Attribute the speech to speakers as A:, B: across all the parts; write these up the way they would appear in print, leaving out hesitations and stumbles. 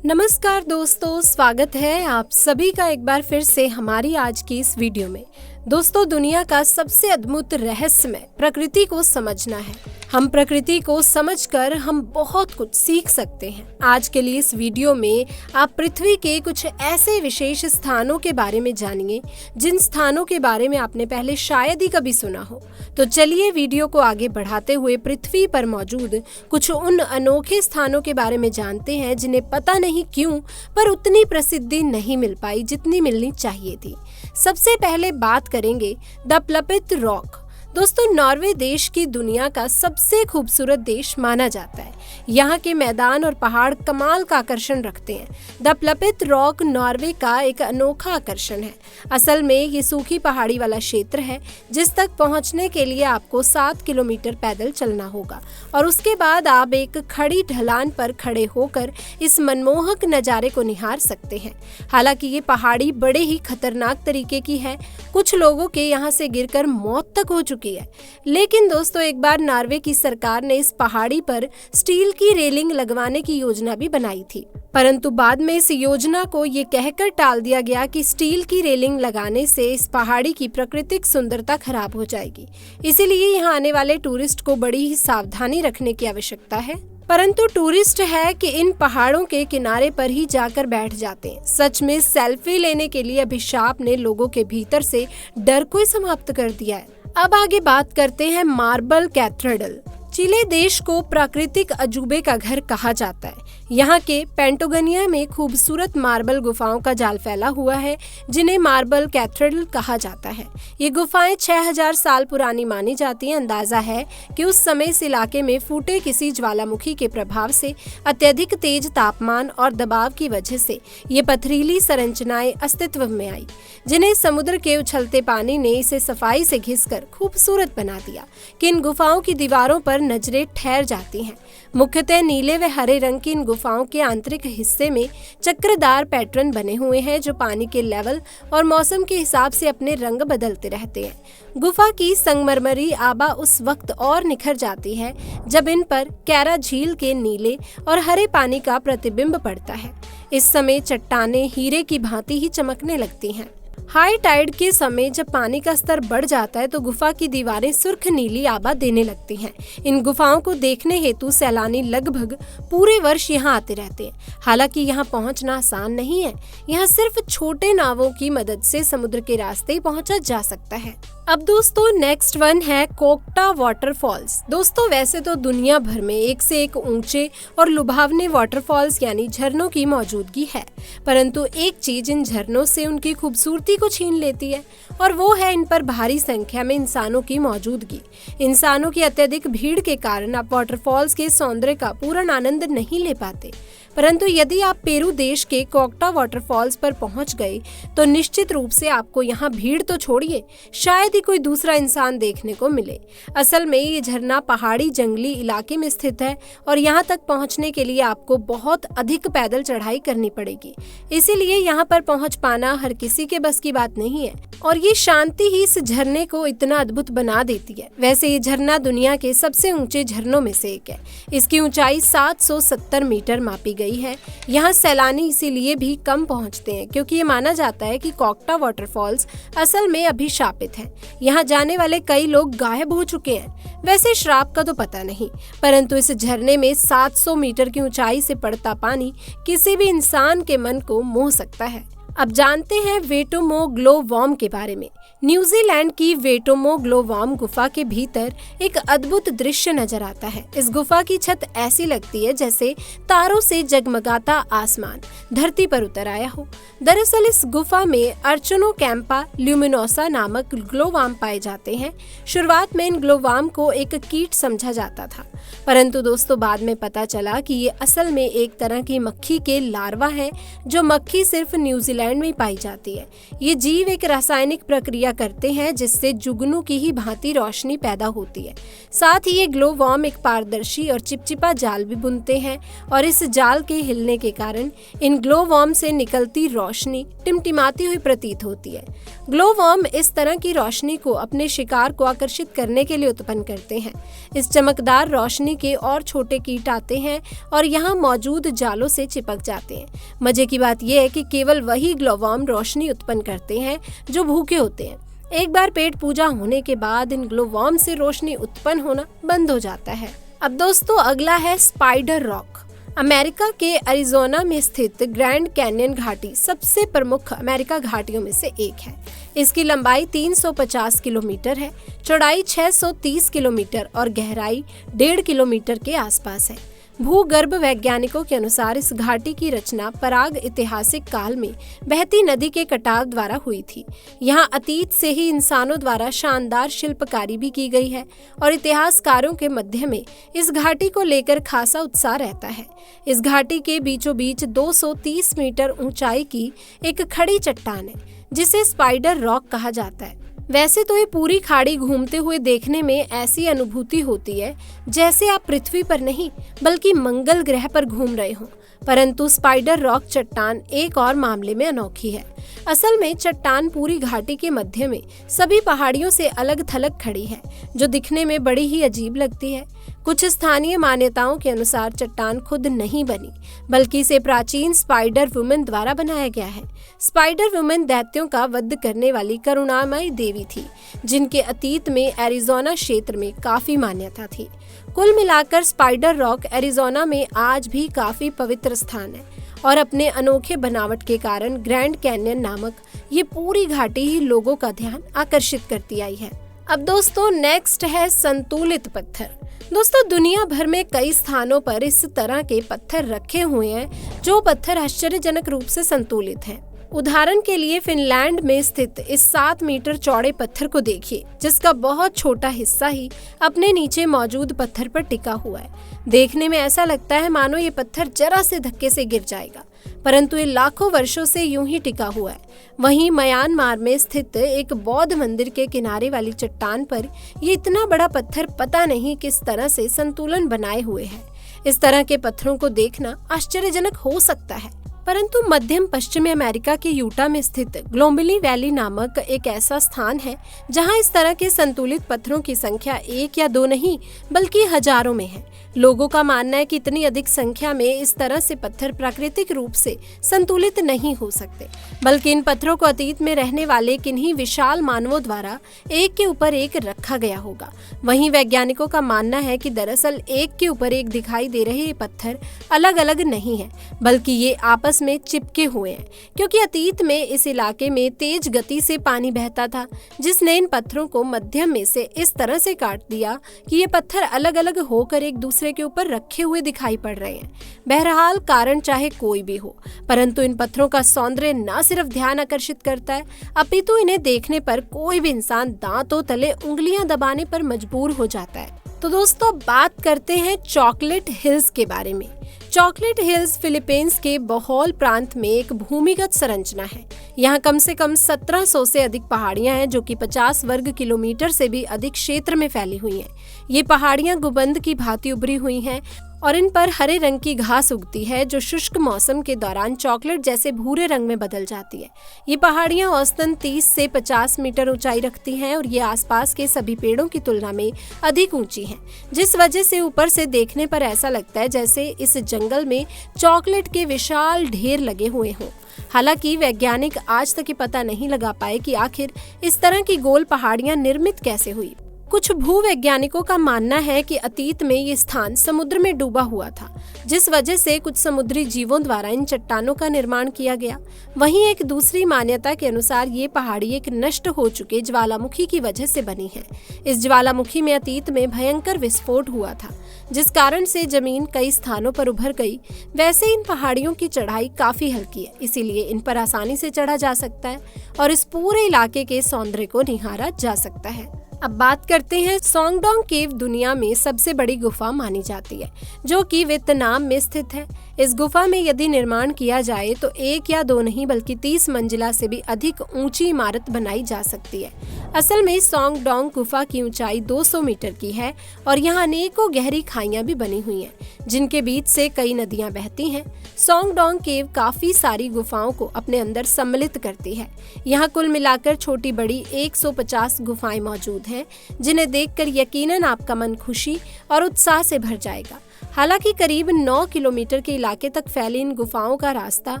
A: नमस्कार दोस्तों, स्वागत है आप सभी का एक बार फिर से हमारी आज की इस वीडियो में। दोस्तों, दुनिया का सबसे अद्भुत रहस्यमय प्रकृति को समझना है। हम प्रकृति को समझकर हम बहुत कुछ सीख सकते हैं। आज के लिए इस वीडियो में आप पृथ्वी के कुछ ऐसे विशेष स्थानों के बारे में जानिए जिन स्थानों के बारे में आपने पहले शायद ही कभी सुना हो। तो चलिए वीडियो को आगे बढ़ाते हुए पृथ्वी पर मौजूद कुछ उन अनोखे स्थानों के बारे में जानते हैं जिन्हें पता नहीं क्यों पर उतनी प्रसिद्धि नहीं मिल पाई जितनी मिलनी चाहिए थी। सबसे पहले बात करेंगे द प्लपित रॉक। दोस्तों, नॉर्वे देश की दुनिया का सबसे खूबसूरत देश माना जाता है। यहाँ के मैदान और पहाड़ कमाल का आकर्षण रखते हैं। द प्लपित रॉक नॉर्वे का एक अनोखा आकर्षण है। असल में ये सूखी पहाड़ी वाला क्षेत्र है जिस तक पहुँचने के लिए आपको 7 किलोमीटर पैदल चलना होगा और उसके बाद आप एक खड़ी ढलान पर खड़े होकर इस मनमोहक नज़ारे को निहार सकते हैं। हालांकि ये पहाड़ी बड़े ही खतरनाक तरीके की है। कुछ लोगों के यहाँ से गिरकर मौत तक हो चुकी है। लेकिन दोस्तों, एक बार नॉर्वे की सरकार ने इस पहाड़ी पर स्टील की रेलिंग लगवाने की योजना भी बनाई थी, परंतु बाद में इस योजना को ये कहकर टाल दिया गया कि स्टील की रेलिंग लगाने से इस पहाड़ी की प्राकृतिक सुंदरता खराब हो जाएगी। इसीलिए यहाँ आने वाले टूरिस्ट को बड़ी ही सावधानी रखने की आवश्यकता है। परंतु टूरिस्ट है कि इन पहाड़ों के किनारे पर ही जाकर बैठ जाते हैं। सच में सेल्फी लेने के लिए अभिशाप ने लोगों के भीतर से डर को ही समाप्त कर दिया है। अब आगे बात करते हैं मार्बल कैथेड्रल। चिले देश को प्राकृतिक अजूबे का घर कहा जाता है। यहाँ के पेंटोगनिया में खूबसूरत मार्बल गुफाओं का जाल फैला हुआ है जिन्हें मार्बल कैथेड्रल कहा जाता है। ये गुफाएं 6000 साल पुरानी मानी जाती हैं। अंदाजा है कि उस समय इस इलाके में फूटे किसी ज्वालामुखी के प्रभाव से अत्यधिक तेज तापमान और दबाव की वजह से ये पथरीली संरचनाएं अस्तित्व में आई, जिन्हें समुद्र के उछलते पानी ने इसे सफाई से घिसकर खूबसूरत बना दिया कि इन गुफाओं की दीवारों पर नजरें ठहर जाती हैं। मुख्यतः नीले व हरे रंग की इन गुफाओं के आंतरिक हिस्से में चक्रदार पैटर्न बने हुए हैं जो पानी के लेवल और मौसम के हिसाब से अपने रंग बदलते रहते हैं। गुफा की संगमरमरी आभा उस वक्त और निखर जाती है जब इन पर कैरा झील के नीले और हरे पानी का प्रतिबिंब पड़ता है। इस समय चट्टानें हीरे की भांति ही चमकने लगती हैं। हाई टाइड के समय जब पानी का स्तर बढ़ जाता है तो गुफा की दीवारें सुर्ख नीली आभा देने लगती हैं। इन गुफाओं को देखने हेतु सैलानी लगभग पूरे वर्ष यहाँ आते रहते हैं। हालांकि यहाँ पहुँचना आसान नहीं है। यहाँ सिर्फ छोटे नावों की मदद से समुद्र के रास्ते ही पहुँचा जा सकता है। अब दोस्तों, नेक्स्ट वन है कोकटा वाटरफॉल्स। दोस्तों, वैसे तो दुनिया भर में एक से एक ऊंचे और लुभावने वाटरफॉल्स यानी झरनों की मौजूदगी है, परंतु एक चीज इन झरनों से उनकी खूबसूरती को छीन लेती है और वो है इन पर भारी संख्या में इंसानों की मौजूदगी। इंसानों की अत्यधिक भीड़ के कारण आप वाटरफॉल्स के सौंदर्य का पूर्ण आनंद नहीं ले पाते। परंतु यदि आप पेरू देश के कोकटा वाटरफॉल्स पर पहुंच गए तो निश्चित रूप से आपको यहाँ भीड़ तो छोड़िए, शायद ही कोई दूसरा इंसान देखने को मिले। असल में ये झरना पहाड़ी जंगली इलाके में स्थित है और यहाँ तक पहुँचने के लिए आपको बहुत अधिक पैदल चढ़ाई करनी पड़ेगी। इसीलिए यहाँ पर पहुँच पाना हर किसी के बस की बात नहीं है और ये शांति ही इस झरने को इतना अद्भुत बना देती है। वैसे ये झरना दुनिया के सबसे ऊंचे झरनों में से एक है। इसकी ऊंचाई 770 मीटर मापी गई है। यहाँ सैलानी इसीलिए भी कम पहुँचते हैं क्योंकि ये माना जाता है कि कोकटा वाटरफॉल्स असल में अभिशापित है। यहाँ जाने वाले कई लोग गायब हो चुके हैं। वैसे श्राप का तो पता नहीं, परंतु इस झरने में 700 मीटर की ऊंचाई से पड़ता पानी किसी भी इंसान के मन को मोह सकता है। अब जानते हैं वेटोमो ग्लोवॉर्म के बारे में। न्यूजीलैंड की वेटोमो ग्लोवॉर्म गुफा के भीतर एक अद्भुत दृश्य नजर आता है। इस गुफा की छत ऐसी लगती है जैसे तारों से जगमगाता आसमान धरती पर उतर आया हो। दरअसल इस गुफा में अर्चनोकैम्पा ल्यूमिनोसा नामक ग्लोवॉर्म पाए जाते हैं। शुरुआत में इन ग्लोवॉर्म को एक कीट समझा जाता था, परंतु दोस्तों बाद में पता चला कि ये असल में एक तरह की मक्खी के लार्वा है। जो मक्खी सिर्फ न्यूजीलैंड ग्लैंड में पाई जाती है। ये जीव एक रासायनिक प्रक्रिया करते हैं जिससे जुगनू की ही भांति रोशनी पैदा होती है। साथ ही ये ग्लो वर्म एक पारदर्शी और चिपचिपा जाल भी बुनते हैं और इस जाल के हिलने के कारण इन ग्लो वर्म से निकलती रोशनी टिमटिमाती हुई प्रतीत होती है। ग्लो वर्म इस तरह की रोशनी को अपने शिकार को आकर्षित करने के लिए उत्पन्न करते हैं। इस चमकदार रोशनी के और छोटे कीट आते हैं और यहाँ मौजूद जालों से चिपक जाते हैं। मजे की बात यह है कि केवल वही ग्लो वर्म रोशनी उत्पन्न करते हैं जो भूखे होते हैं। एक बार पेट पूजा होने के बाद इन ग्लो वर्म से रोशनी उत्पन्न होना बंद हो जाता है। अब दोस्तों अगला है स्पाइडर रॉक। अमेरिका के अरिजोना में स्थित ग्रैंड कैन्यन घाटी सबसे प्रमुख अमेरिका घाटियों में से एक है। इसकी लंबाई 350 किलोमीटर है, चौड़ाई 630 किलोमीटर और गहराई 1.5 किलोमीटर के आसपास है। भूगर्भ वैज्ञानिकों के अनुसार इस घाटी की रचना पराग ऐतिहासिक काल में बहती नदी के कटाव द्वारा हुई थी। यहाँ अतीत से ही इंसानों द्वारा शानदार शिल्पकारी भी की गई है और इतिहासकारों के मध्य में इस घाटी को लेकर खासा उत्साह रहता है। इस घाटी के बीचों बीच 230 मीटर ऊंचाई की एक खड़ी चट्टान है जिसे स्पाइडर रॉक कहा जाता है। वैसे तो ये पूरी खाड़ी घूमते हुए देखने में ऐसी अनुभूति होती है जैसे आप पृथ्वी पर नहीं बल्कि मंगल ग्रह पर घूम रहे हो, परंतु स्पाइडर रॉक चट्टान एक और मामले में अनोखी है। असल में चट्टान पूरी घाटी के मध्य में सभी पहाड़ियों से अलग थलग खड़ी है जो दिखने में बड़ी ही अजीब लगती है। कुछ स्थानीय मान्यताओं के अनुसार चट्टान खुद नहीं बनी बल्कि इसे प्राचीन स्पाइडर वुमेन द्वारा बनाया गया है। स्पाइडर वुमेन दैत्यों का वध करने वाली करुणामयी देवी थी जिनके अतीत में एरिजोना क्षेत्र में काफी मान्यता थी। कुल मिलाकर स्पाइडर रॉक एरिजोना में आज भी काफी पवित्र स्थान है और अपने अनोखे बनावट के कारण ग्रैंड कैन्यन नामक ये पूरी घाटी ही लोगों का ध्यान आकर्षित करती आई है। अब दोस्तों नेक्स्ट है संतुलित पत्थर। दोस्तों दुनिया भर में कई स्थानों पर इस तरह के पत्थर रखे हुए हैं जो पत्थर आश्चर्यजनक रूप से संतुलित हैं। उदाहरण के लिए फिनलैंड में स्थित इस 7 मीटर चौड़े पत्थर को देखिए जिसका बहुत छोटा हिस्सा ही अपने नीचे मौजूद पत्थर पर टिका हुआ है। देखने में ऐसा लगता है मानो ये पत्थर जरा से धक्के से गिर जाएगा, परंतु ये लाखों वर्षों से यूं ही टिका हुआ है। वहीं म्यांमार में स्थित एक बौद्ध मंदिर के किनारे वाली चट्टान पर ये इतना बड़ा पत्थर पता नहीं किस तरह से संतुलन बनाए हुए है। इस तरह के पत्थरों को देखना आश्चर्यजनक हो सकता है, परंतु मध्यम पश्चिमी अमेरिका के यूटा में स्थित ग्लोम्बिली वैली नामक एक ऐसा स्थान है जहां इस तरह के संतुलित पत्थरों की संख्या 1 या 2 नहीं बल्कि हजारों में है। लोगों का मानना है कि इतनी अधिक संख्या में इस तरह से पत्थर प्राकृतिक रूप से संतुलित नहीं हो सकते, बल्कि इन पत्थरों को अतीत में रहने वाले किन्हीं विशाल मानवों द्वारा एक के ऊपर एक रखा गया होगा। वहीं वैज्ञानिकों का मानना है कि दरअसल एक के ऊपर एक दिखाई दे रहे ये पत्थर अलग अलग नहीं है बल्कि ये आपस में चिपके हुए हैं, क्योंकि अतीत में इस इलाके में तेज गति से पानी बहता था जिसने इन पत्थरों को मध्यम में से इस तरह से काट दिया कि ये पत्थर अलग अलग होकर एक दूसरे के ऊपर रखे हुए दिखाई पड़ रहे हैं। बहरहाल कारण चाहे कोई भी हो, परंतु इन पत्थरों का सौंदर्य न सिर्फ ध्यान आकर्षित करता है अपितु इन्हें देखने पर कोई भी इंसान दांतों तले उंगलियां दबाने पर मजबूर हो जाता है। तो दोस्तों बात करते हैं चॉकलेट हिल्स के बारे में। चॉकलेट हिल्स फिलीपींस के बोहोल प्रांत में एक भूमिगत संरचना है। यहाँ कम से कम 1700 से अधिक पहाड़ियाँ हैं जो कि 50 वर्ग किलोमीटर से भी अधिक क्षेत्र में फैली हुई हैं। ये पहाड़ियाँ गुंबद की भांति उभरी हुई हैं और इन पर हरे रंग की घास उगती है जो शुष्क मौसम के दौरान चॉकलेट जैसे भूरे रंग में बदल जाती है। ये पहाड़ियाँ औसतन 30 से 50 मीटर ऊंचाई रखती हैं और ये आसपास के सभी पेड़ों की तुलना में अधिक ऊंची हैं, जिस वजह से ऊपर से देखने पर ऐसा लगता है जैसे इस जंगल में चॉकलेट के विशाल ढेर लगे हुए हों। हालांकि वैज्ञानिक आज तक ये पता नहीं लगा पाए कि आखिर इस तरह की गोल पहाड़ियाँ निर्मित कैसे हुई। कुछ भूवैज्ञानिकों का मानना है कि अतीत में ये स्थान समुद्र में डूबा हुआ था, जिस वजह से कुछ समुद्री जीवों द्वारा इन चट्टानों का निर्माण किया गया। वहीं एक दूसरी मान्यता के अनुसार ये पहाड़ी एक नष्ट हो चुके ज्वालामुखी की वजह से बनी है। इस ज्वालामुखी में अतीत में भयंकर विस्फोट हुआ था, जिस कारण से जमीन कई स्थानों पर उभर गई। वैसे इन पहाड़ियों की चढ़ाई काफी हल्की है, इसीलिए इन पर आसानी से चढ़ा जा सकता है और इस पूरे इलाके के सौंदर्य को निहारा जा सकता है। अब बात करते हैं सोंगडोंग केव दुनिया में सबसे बड़ी गुफा मानी जाती है, जो कि वियतनाम में स्थित है। इस गुफा में यदि निर्माण किया जाए तो 1 या 2 नहीं बल्कि 30 मंजिला से भी अधिक ऊंची इमारत बनाई जा सकती है। असल में सोंगडोंग गुफा की ऊंचाई 200 मीटर की है और यहाँ अनेकों गहरी खाइयां भी बनी हुई हैं, जिनके बीच से कई नदियां बहती हैं। सोंगडोंग केव काफी सारी गुफाओं को अपने अंदर सम्मिलित करती है। यहाँ कुल मिलाकर छोटी बड़ी 150 गुफाएं मौजूद हैं, जिन्हें देखकर यकीनन आपका मन खुशी और उत्साह से भर जाएगा। हालांकि करीब 9 किलोमीटर के इलाके तक फैली इन गुफाओं का रास्ता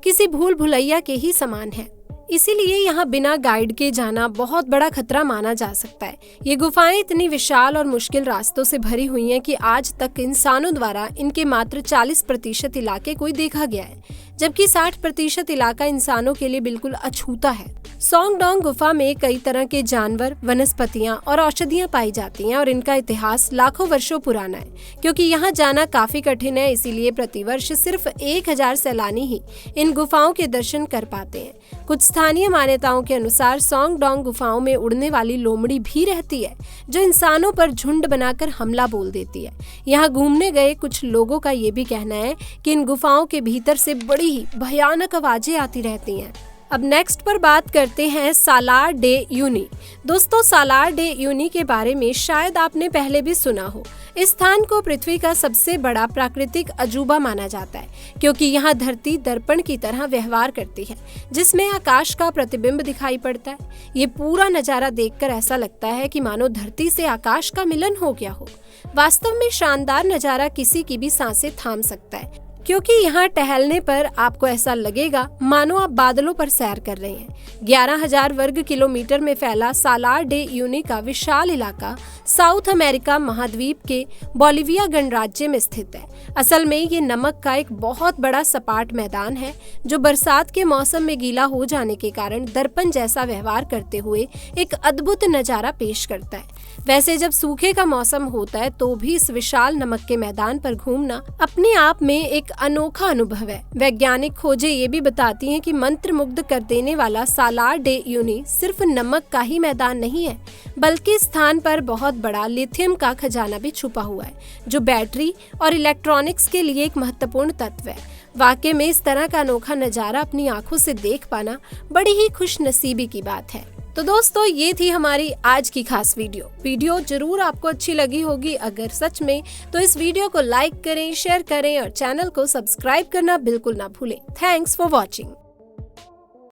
A: किसी भूल भुलैया के ही समान है, इसीलिए यहाँ बिना गाइड के जाना बहुत बड़ा खतरा माना जा सकता है। ये गुफाएं इतनी विशाल और मुश्किल रास्तों से भरी हुई हैं कि आज तक इंसानों द्वारा इनके मात्र 40% इलाके को ही देखा गया है, जबकि 60% इलाका इंसानों के लिए बिल्कुल अछूता है। सोंगडोंग गुफा में कई तरह के जानवर, वनस्पतियां और औषधियां पाई जाती हैं और इनका इतिहास लाखों वर्षों पुराना है। क्योंकि यहाँ जाना काफी कठिन है, इसीलिए प्रतिवर्ष सिर्फ 1000 सैलानी ही इन गुफाओं के दर्शन कर पाते हैं। कुछ स्थानीय मान्यताओं के अनुसार सोंगडोंग गुफाओं में उड़ने वाली लोमड़ी भी रहती है, जो इंसानों पर झुंड बनाकर हमला बोल देती है। यहाँ घूमने गए कुछ लोगों का ये भी कहना है कि इन गुफाओं के भीतर से बड़ी ही भयानक आवाजें आती रहती हैं। अब नेक्स्ट पर बात करते हैं सालार डे यूनी। दोस्तों, सालार डे यूनी के बारे में शायद आपने पहले भी सुना हो। इस स्थान को पृथ्वी का सबसे बड़ा प्राकृतिक अजूबा माना जाता है, क्योंकि यहाँ धरती दर्पण की तरह व्यवहार करती है, जिसमें आकाश का प्रतिबिंब दिखाई पड़ता है। ये पूरा नजारा देखकर ऐसा लगता है कि मानो धरती से आकाश का मिलन हो गया हो। वास्तव में शानदार नजारा किसी की भी सांसें थाम सकता है, क्योंकि यहाँ टहलने पर आपको ऐसा लगेगा मानो आप बादलों पर सैर कर रहे हैं। 11,000 वर्ग किलोमीटर में फैला सालार डे यूनी का विशाल इलाका साउथ अमेरिका महाद्वीप के बोलिविया गणराज्य में स्थित है। असल में ये नमक का एक बहुत बड़ा सपाट मैदान है, जो बरसात के मौसम में गीला हो जाने के कारण दर्पण जैसा व्यवहार करते हुए एक अद्भुत नजारा पेश करता है। वैसे जब सूखे का मौसम होता है तो भी इस विशाल नमक के मैदान पर घूमना अपने आप में एक अनोखा अनुभव है। वैज्ञानिक खोजें ये भी बताती हैं कि मंत्रमुग्ध कर देने वाला सालार डे यूनी सिर्फ नमक का ही मैदान नहीं है, बल्कि स्थान पर बहुत बड़ा लिथियम का खजाना भी छुपा हुआ है, जो बैटरी और इलेक्ट्रॉनिक्स के लिए एक महत्वपूर्ण तत्व है। वाकई में इस तरह का अनोखा नजारा अपनी आंखों से देख पाना बड़ी ही खुशनसीबी की बात है। तो दोस्तों, ये थी हमारी आज की खास वीडियो जरूर आपको अच्छी लगी होगी। अगर सच में तो इस वीडियो को लाइक करें, शेयर करें और चैनल को सब्सक्राइब करना बिल्कुल ना भूलें। Thanks for watching.